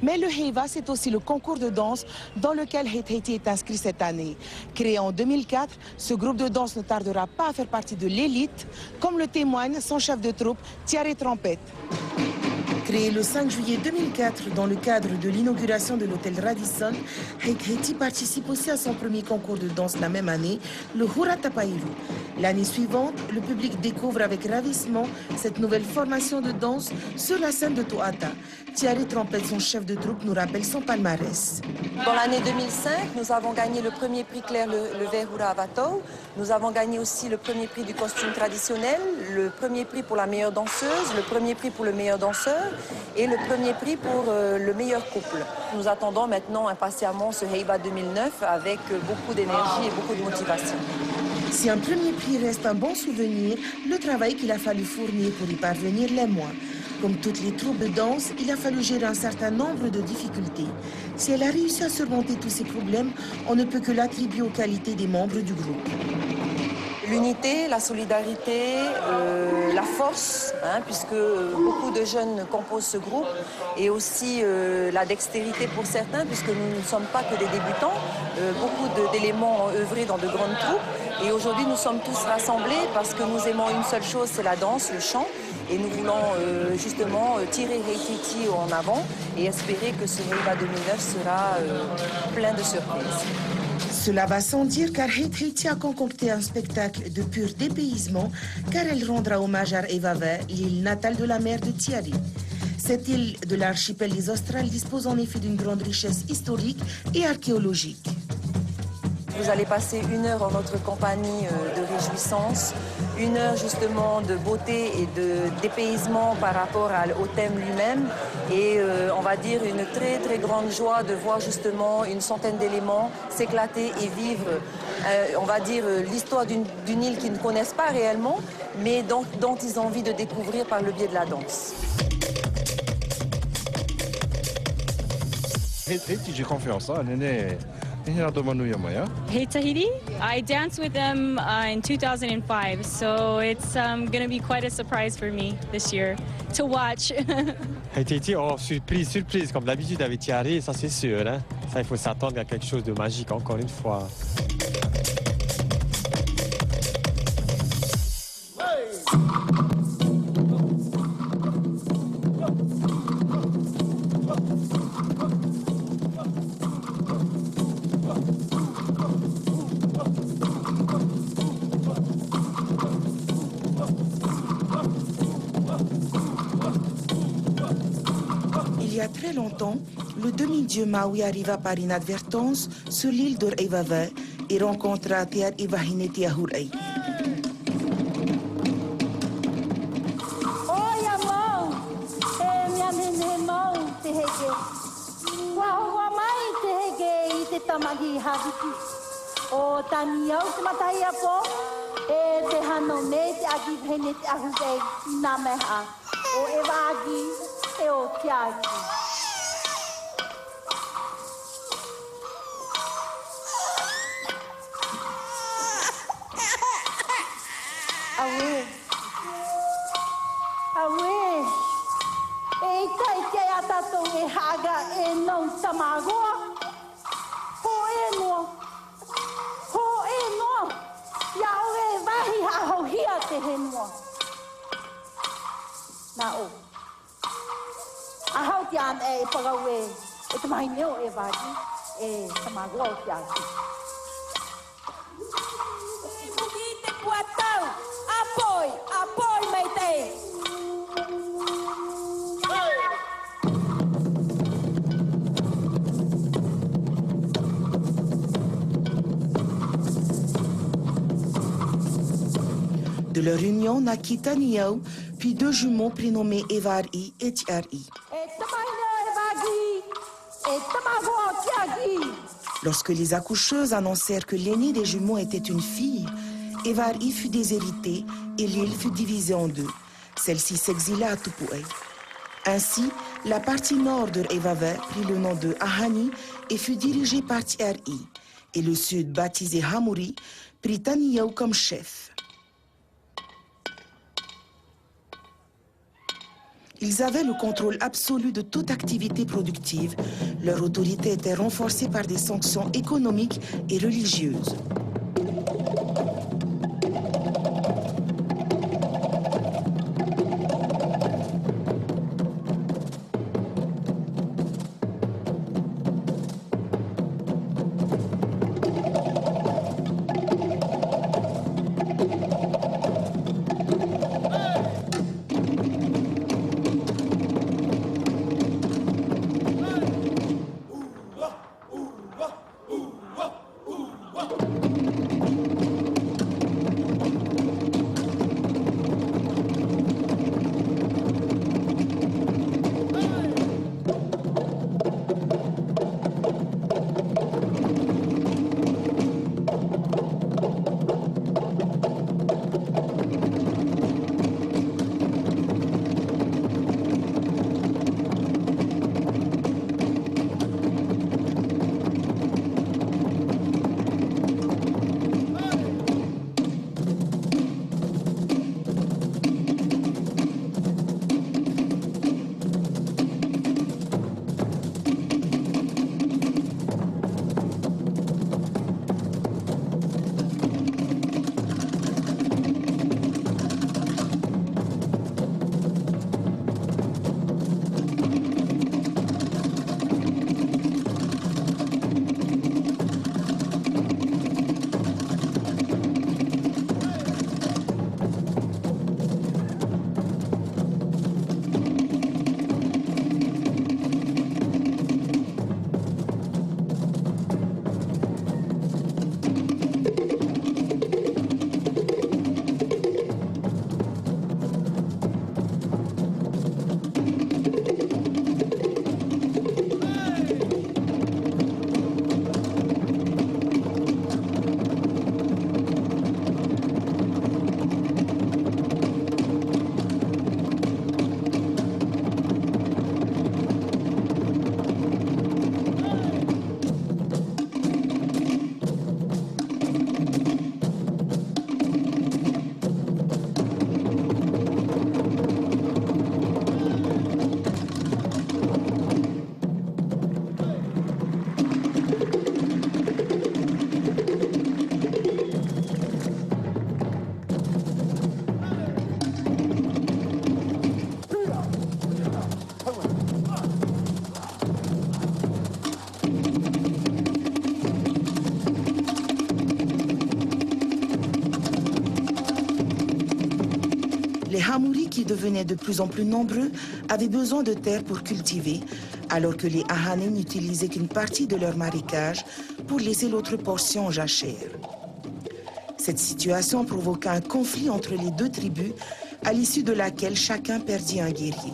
Mais le Heiva, c'est aussi le concours de danse dans lequel Haiti est inscrit cette année. Créé en 2004, ce groupe de danse ne tardera pas à faire partie de l'élite, comme le témoigne son chef de troupe, Thierry Trompette. Créé le 5 juillet 2004 dans le cadre de l'inauguration de l'hôtel Radisson, Haiti participe aussi à son premier concours de danse la même année, le Hura Tapairu. L'année suivante, le public découvre avec ravissement cette nouvelle formation de danse sur la scène de Toata. Thierry Trompette, son chef de troupe, nous rappelle son palmarès. Dans l'année 2005, nous avons gagné le premier prix Claire le Vert Hura Avato. Nous avons gagné aussi le premier prix du costume traditionnel, le premier prix pour la meilleure danseuse, le premier prix pour le meilleur danseur et le premier prix pour le meilleur couple. Nous attendons maintenant impatiemment ce Heiva 2009 avec beaucoup d'énergie et beaucoup de motivation. Si un premier prix reste un bon souvenir, le travail qu'il a fallu fournir pour y parvenir l'est moins. Comme toutes les troupes de danse, il a fallu gérer un certain nombre de difficultés. Si elle a réussi à surmonter tous ces problèmes, on ne peut que l'attribuer aux qualités des membres du groupe. L'unité, la solidarité, la force, puisque beaucoup de jeunes composent ce groupe, et aussi la dextérité pour certains, puisque nous ne sommes pas que des débutants. Beaucoup d'éléments ont œuvré dans de grandes troupes, et aujourd'hui nous sommes tous rassemblés parce que nous aimons une seule chose, c'est la danse, le chant, et nous voulons justement tirer Haiti en avant et espérer que ce Heiva 2009 sera plein de surprises. Cela va sans dire car Haiti a concocté un spectacle de pur dépaysement car elle rendra hommage à Evavé, l'île natale de la mère de Thierry. Cette île de l'archipel des Australes dispose en effet d'une grande richesse historique et archéologique. Vous allez passer 1 heure en notre compagnie de réjouissance, 1 heure justement de beauté et de dépaysement par rapport au thème lui-même et on va dire une très très grande joie de voir justement une centaine d'éléments s'éclater et vivre, on va dire l'histoire d'une île qu'ils ne connaissent pas réellement, mais dont ils ont envie de découvrir par le biais de la danse. J'ai confiance, Hey Tahiti, I danced with them in 2005, so it's going to be quite a surprise for me this year to watch. Hey Tahiti, oh, surprise, comme d'habitude avec Thierry, ça c'est sûr. Hein? Ça, il faut s'attendre à quelque chose de magique, encore une fois. Il y a très longtemps, le demi-dieu Maui arriva par inadvertance sur l'île de Evavé et rencontra Ter Ivahineti Ahurei. O taniau te matai apo e te hano me te agi hene te ahurei na meha o e wagi e o tiagi. Awe, e tai te atato e haga e non tamagoa, ho e no. Te henua. Na o. Ahau te an e pagau e te mahi neo e waki e tamagoa o te aki. Muki te puatau, apoi mei te. De leur union naquit Taniau, puis 2 jumeaux prénommés Evari et Thierry. Lorsque les accoucheuses annoncèrent que l'aîné des jumeaux était une fille, Evari fut déshéritée et l'île fut divisée en 2. Celle-ci s'exila à Tupuai. Ainsi, la partie nord de Evavé prit le nom de Ahani et fut dirigée par Thierry. Et le sud, baptisé Hamuri, prit Taniau comme chef. Ils avaient le contrôle absolu de toute activité productive. Leur autorité était renforcée par des sanctions économiques et religieuses. Les Hamouris, qui devenaient de plus en plus nombreux, avaient besoin de terre pour cultiver, alors que les Ahané n'utilisaient qu'une partie de leur marécage pour laisser l'autre portion aux jachères. Cette situation provoqua un conflit entre les deux tribus, à l'issue de laquelle chacun perdit un guerrier.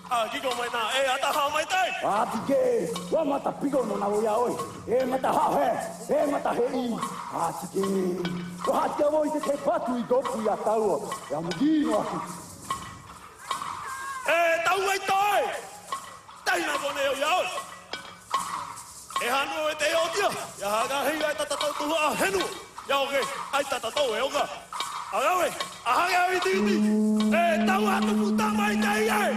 Kiko mai nā, ata hao mai tai. Tike, wa mata pigo no na oia oi. Mata hao he, mata he I. Tike, wa hati a voi te patu I gopu I a tau. Mugino aku. Tau ai toi. Tai na kone o iau. Hano te o tia. Ia hanga hei ai tatatau tuha a henu. Ia oke, ai tatatau e oka. Agawe, ahanga iti iti. Tau hatu puta mai tai ai.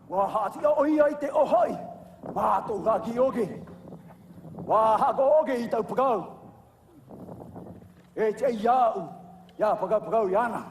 Wa hati a oi ai te ohoi. Ma tō haki oge. Wa hako oge I tau pagau. Te iau. Ia pagau iana.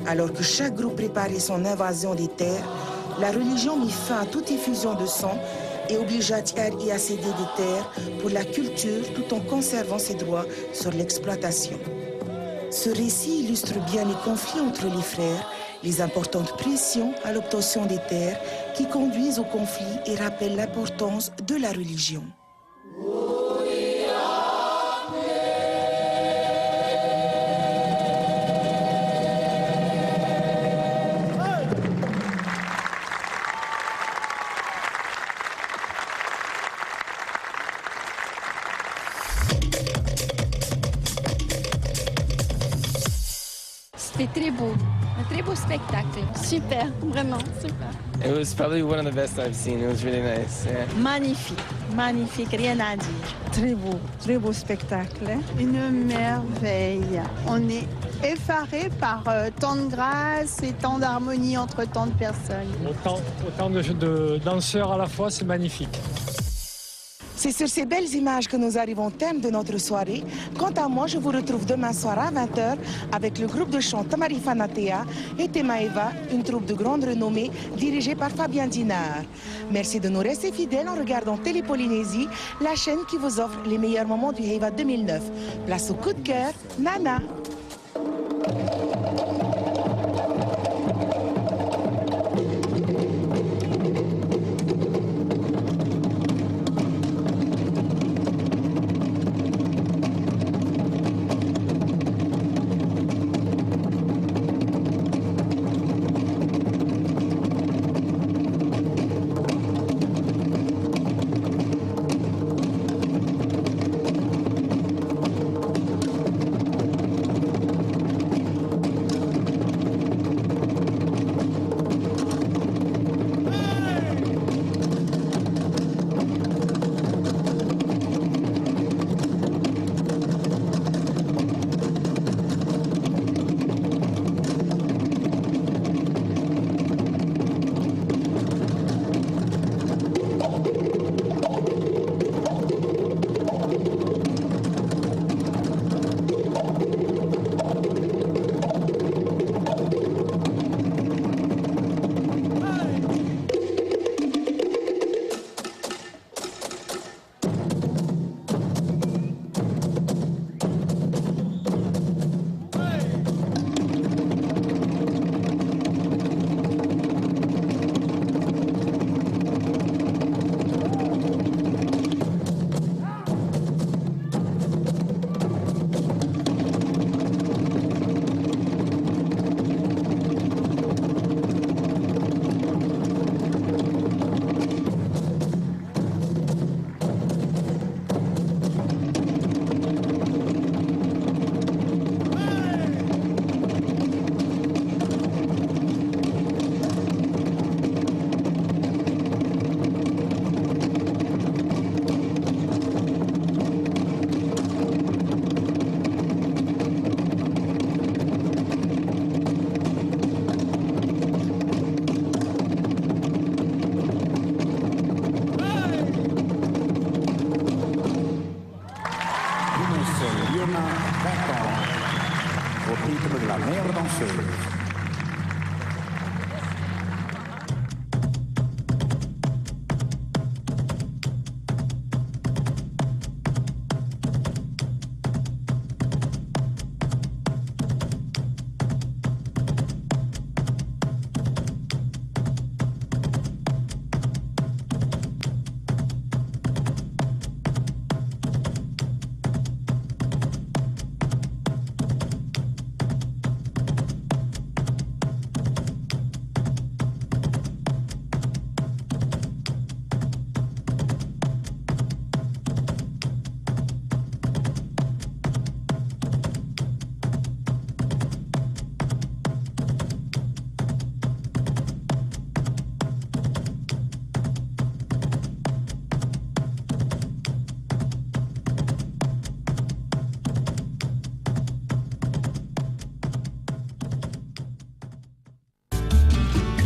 Alors que chaque groupe préparait son invasion des terres, la religion mit fin à toute effusion de sang et obligea Tiari à céder des terres pour la culture tout en conservant ses droits sur l'exploitation. Ce récit illustre bien les conflits entre les frères, les importantes pressions à l'obtention des terres qui conduisent au conflit et rappellent l'importance de la religion. C'était très beau, un très beau spectacle. Super, vraiment, super. It was probably one of the best I've seen. It was really nice. Yeah. Magnifique, magnifique, rien à dire. Très beau spectacle. Une merveille. On est effaré par tant de grâce et tant d'harmonie entre tant de personnes. Autant de danseurs à la fois, c'est magnifique. C'est sur ces belles images que nous arrivons au terme de notre soirée. Quant à moi, je vous retrouve demain soir à 20h avec le groupe de chant Tamarifanatea et Temaeva, une troupe de grande renommée dirigée par Fabien Dinard. Merci de nous rester fidèles en regardant Télépolynésie, la chaîne qui vous offre les meilleurs moments du Heiva 2009. Place au coup de cœur, Nana. la meilleure danseuse.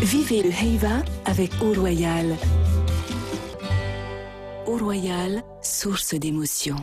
Vivez le Heiva avec Eau Royale. Eau Royale, source d'émotion.